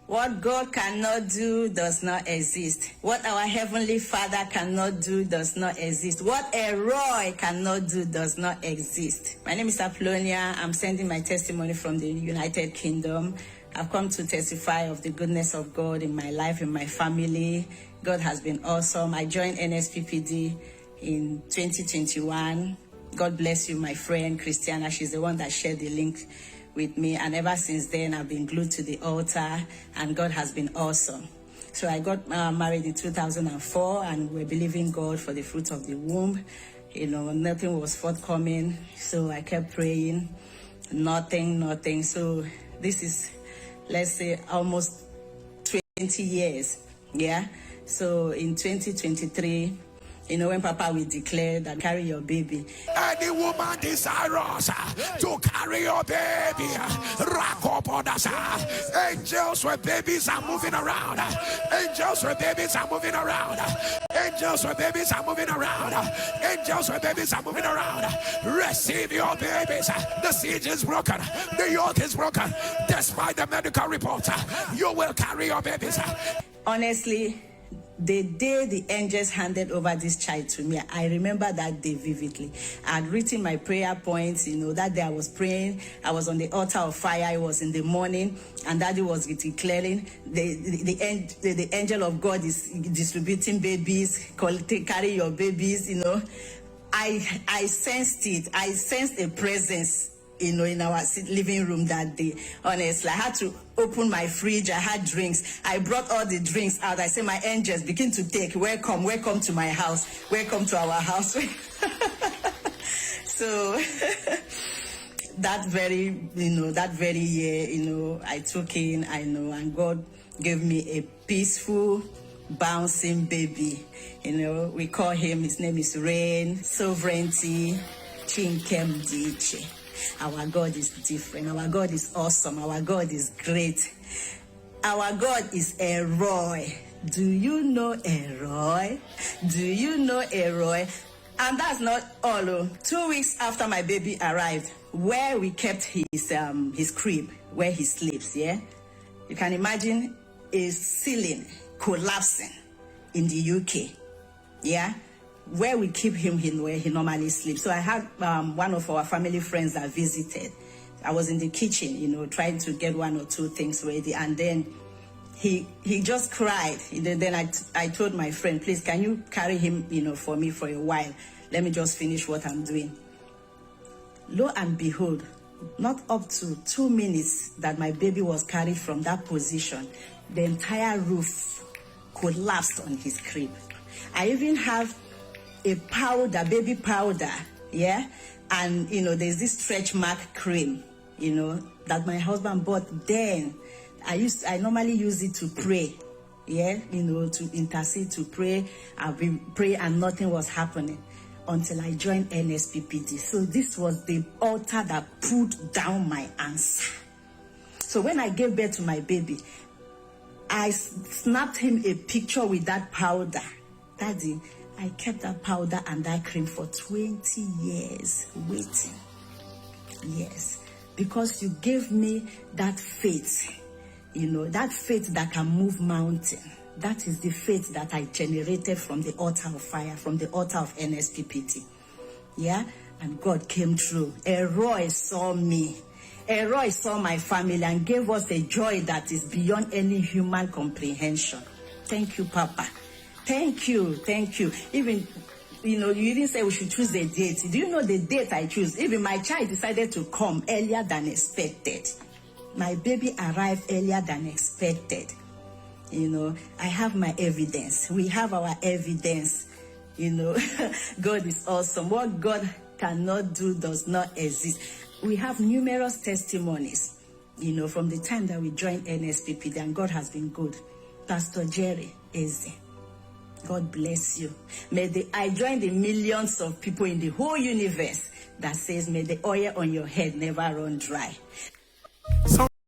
What God cannot do does not exist. What our Heavenly Father cannot do does not exist. What El-Roi cannot do does not exist. My name is Apollonia. I'm sending my testimony from the United Kingdom. I've come to testify of the goodness of God in my life, in my family. God has been awesome. I joined NSPPD in 2021. God bless you, my friend Christiana. She's the one that shared the link with me, and ever since then I've been glued to the altar, and God has been awesome. So I got married in 2004, and we're believing God for the fruit of the womb. Nothing was forthcoming, so I kept praying. Nothing. So this is, let's say, almost 20 years. Yeah. So in 2023, when Papa will declare that carry your baby. Any woman desirous to carry your baby, rock up on us. Angels with babies are moving around. Angels with babies are moving around. Angels with babies are moving around. Angels with babies are moving around. Receive your babies. The siege is broken. The yoke is broken. Despite the medical report, you will carry your babies. Honestly, the day the angels handed over this child to me, I remember that day vividly. I had written my prayer points. That day I was praying. I was on the altar of fire. It was in the morning, and Daddy was declaring the angel of God is distributing babies. Carry your babies. I sensed it. I sensed a presence, in our living room that day. Honestly, I had to open my fridge. I had drinks. I brought all the drinks out. I said, my angels, begin to take. Welcome to my house. Welcome to our house. So that very year, I took in, and God gave me a peaceful, bouncing baby. We call him, his name is Rain, Sovereignty, Chinkem Diche. Our God is different. Our God is awesome. Our God is great. Our God is El-Roi. Do you know El-Roi? Do you know El-Roi? And that's not all. 2 weeks after my baby arrived, where we kept his crib, where he sleeps, yeah? You can imagine a ceiling collapsing in the UK, yeah? Where we keep him, where he normally sleeps. So I had one of our family friends that visited. I was in the kitchen, trying to get one or two things ready, and then he just cried. Then I told my friend, please, can you carry him, for me for a while? Let me just finish what I'm doing. Lo and behold, not up to 2 minutes that my baby was carried from that position, the entire roof collapsed on his crib. I even have a powder, baby powder, yeah, and there's this stretch mark cream, that my husband bought. Then I normally use it to pray, yeah, to intercede, to pray. Pray, and nothing was happening until I joined NSPPD. So this was the altar that pulled down my answer. So when I gave birth to my baby, I snapped him a picture with that powder. Daddy, I kept that powder and that cream for 20 years waiting. Yes, because you gave me that faith, that faith that can move mountain. That is the faith that I generated from the altar of fire, from the altar of NSPPD. Yeah, and God came through. El-Roi saw me. El-Roi saw my family and gave us a joy that is beyond any human comprehension. Thank you, Papa. Thank you. Even, you didn't say we should choose a date. Do you know the date I choose? Even my child decided to come earlier than expected. My baby arrived earlier than expected. I have my evidence. We have our evidence. God is awesome. What God cannot do does not exist. We have numerous testimonies, from the time that we joined NSPPD, and God has been good. Pastor Jerry Eze, God bless you. I join the millions of people in the whole universe that says, may the oil on your head never run dry. So